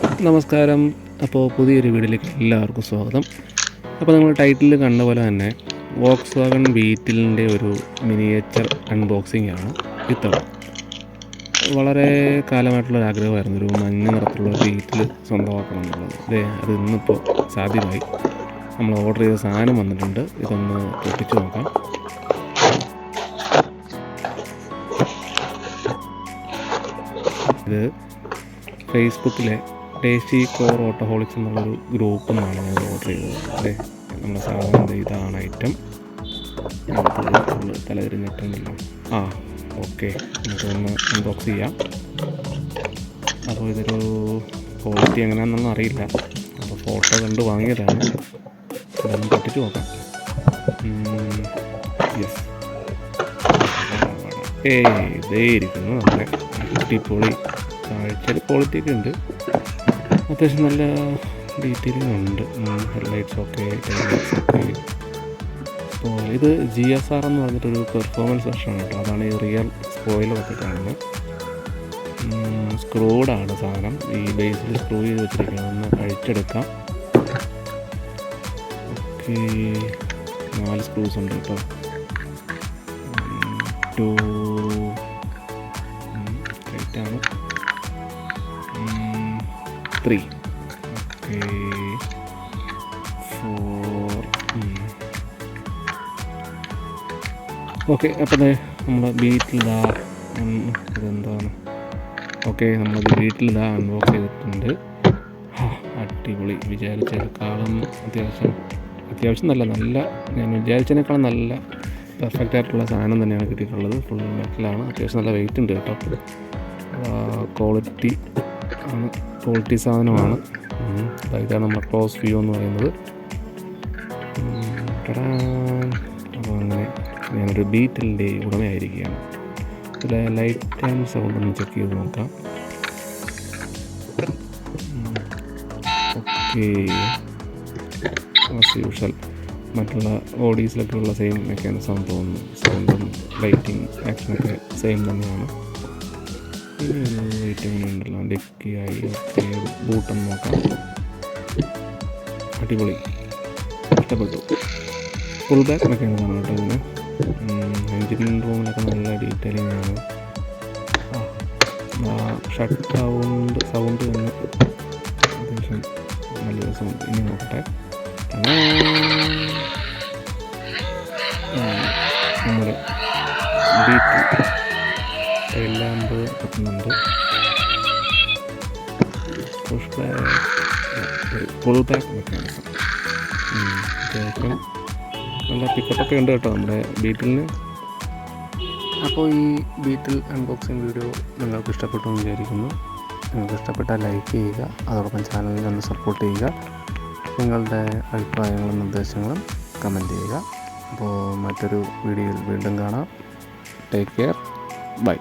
നമസ്കാരം. അപ്പോൾ പുതിയൊരു വീഡിയോയിലേക്ക് എല്ലാവർക്കും സ്വാഗതം. അപ്പോൾ നിങ്ങൾ ടൈറ്റിൽ കണ്ട പോലെ തന്നെ വോക്സ് വാഗൺ ബീറ്റിലിൻ്റെ ഒരു മിനിയേച്ചർ അൺബോക്സിംഗ് ആണ് ഇത്തവണ. വളരെ കാലമായിട്ടുള്ളൊരു ആഗ്രഹമായിരുന്നു ഒരു മഞ്ഞ നിറത്തിലുള്ള ബീറ്റിൽ സ്വന്തമാക്കണം എന്നുള്ളത്. അത് ഇന്നിപ്പോൾ സാധ്യമായി. നമ്മൾ ഓർഡർ ചെയ്ത സാധനം വന്നിട്ടുണ്ട്. ഇതൊന്ന് പൊട്ടിച്ച് നോക്കാം. ഇത് ഫേസ്ബുക്കിലെ ടേസ്റ്റി കോർ ഓട്ടോഹോളിക്സ് എന്നുള്ളൊരു ഗ്രൂപ്പിൽ നിന്നാണ് ഞാൻ ഓർഡർ ചെയ്തത്. നമ്മുടെ സാധനം ഇതാണ് ഐറ്റം. തലതിരിഞ്ഞിട്ടുണ്ടല്ലോ. ഓക്കെ, നമുക്കൊന്ന് അൺബോക്സ് ചെയ്യാം. അപ്പോൾ ഇതൊരു ക്വാളിറ്റി എങ്ങനെയാണെന്നൊന്നും അറിയില്ല. അപ്പോൾ ഫോട്ടോ കണ്ട് വാങ്ങിയതാണ്. ഇതൊന്ന് പൊട്ടിച്ച് നോക്കാം. യെസ്, ഇതേ ഇരിക്കുന്നു. നമ്മുടെ അടിപൊളി കാഴ്ചയിൽ ക്വാളിറ്റി ഒക്കെ ഉണ്ട്. അത്യാവശ്യം നല്ല ഡീറ്റെയിലിംഗ് ഉണ്ട്. ഹെഡ്ലൈറ്റ്സ് ഒക്കെ, ടൈലൈറ്റ്സ് ഒക്കെ. അപ്പോൾ ഇത് GSR എന്ന് പറഞ്ഞിട്ടൊരു പെർഫോമൻസ് വെർഷനാണ് കേട്ടോ. അതാണ് ഈ റിയൽ സ്പോയിലറൊക്കെ കാണുന്നത്. സ്ക്രൂഡാണ് സാധനം. ഈ ബേസിൽ സ്ക്രൂ ചെയ്ത് വെച്ചിരിക്കുന്നത്. ഒന്ന് അഴിച്ചെടുക്കാം. ഓക്കെ, 4 സ്ക്രൂസ് ഉണ്ട് കേട്ടോ. 2 ടൈറ്റാണ്. 3 ഓക്കെ, 4 ഓക്കെ. അപ്പോൾ നമ്മൾ ബീറ്റിലിതാ ഇതെന്താണ് ഓക്കെ, നമ്മളത് വീട്ടിലിതാ അൺബോക്സ് ചെയ്തിട്ടുണ്ട്. അടിപൊളി. വിചാരിച്ചതിനേക്കാളും അത്യാവശ്യം നല്ല ഞാൻ വിചാരിച്ചതിനേക്കാളും നല്ല പെർഫെക്റ്റ് ആയിട്ടുള്ള സാധനം തന്നെയാണ് കിട്ടിയിട്ടുള്ളത്. ഫുൾ മെറ്റലാണ്. അത്യാവശ്യം നല്ല വെയിറ്റ് ഉണ്ട് കേട്ടോ. ക്വാളിറ്റി സാധനമാണ്. ഇതാണ് നമ്മുടെ ക്ലോസ് വ്യൂ എന്ന് പറയുന്നത്. അപ്പോൾ അങ്ങനെ ഞാനൊരു ബീറ്റിലിൻ്റെ ഉടമയായിരിക്കുകയാണ്. ഇതിലെ ലൈറ്റ് ആൻഡ് സൗണ്ട് ഒന്ന് ചെക്ക് ചെയ്ത് നോക്കാം. ഓക്കെ, ആസ് യൂഷ്വൽ മറ്റുള്ള ഓഡീസിലൊക്കെ ഉള്ള സെയിം മെക്കാനിസം തോന്നുന്നു. സൗണ്ടും ലൈറ്റിങ് ആക്ഷനൊക്കെ സെയിം തന്നെയാണ്. ഇനി ഒരു ഐറ്റം ഉണ്ടല്ലോ, ഡെക്കിയായി. ഓക്കെ, ബൂട്ടൊന്ന് നോക്കാം. അടിപൊളി, ഇഷ്ടപ്പെട്ടു. ഫുൾ ബാക്ക് മെക്കാനിസമാണ് കേട്ടോ ഇതിന്. എൻജിൻ റൂമിലൊക്കെ നല്ല ഡീറ്റെയിലിംഗ് ആണ്. ഷട്ട് സൗണ്ട് തന്നെ അത്യാവശ്യം നല്ലൊരു സൗണ്ട്. ഇനി നോക്കട്ടെ. നമ്മുടെ ബീറ്റ് ലാമ്പ് കത്തുന്നുണ്ട്. Full back mechanism. അത്യാവശ്യം നല്ല പിക്കപ്പൊക്കെ ഉണ്ട് കേട്ടോ നമ്മുടെ ബീറ്റിലിന്. അപ്പോൾ ഈ ബീറ്റിൽ അൺബോക്സിങ് വീഡിയോ നിങ്ങൾക്ക് ഇഷ്ടപ്പെട്ടു എന്ന് വിചാരിക്കുന്നു. നിങ്ങൾക്ക് ഇഷ്ടപ്പെട്ടാൽ ലൈക്ക് ചെയ്യുക. അതോടൊപ്പം ചാനലിൽ ഒന്ന് സപ്പോർട്ട് ചെയ്യുക. നിങ്ങളുടെ അഭിപ്രായങ്ങളും നിർദ്ദേശങ്ങളും കമൻറ്റ് ചെയ്യുക. അപ്പോൾ മറ്റൊരു വീഡിയോയിൽ വീണ്ടും കാണാം. Take care. ബൈ.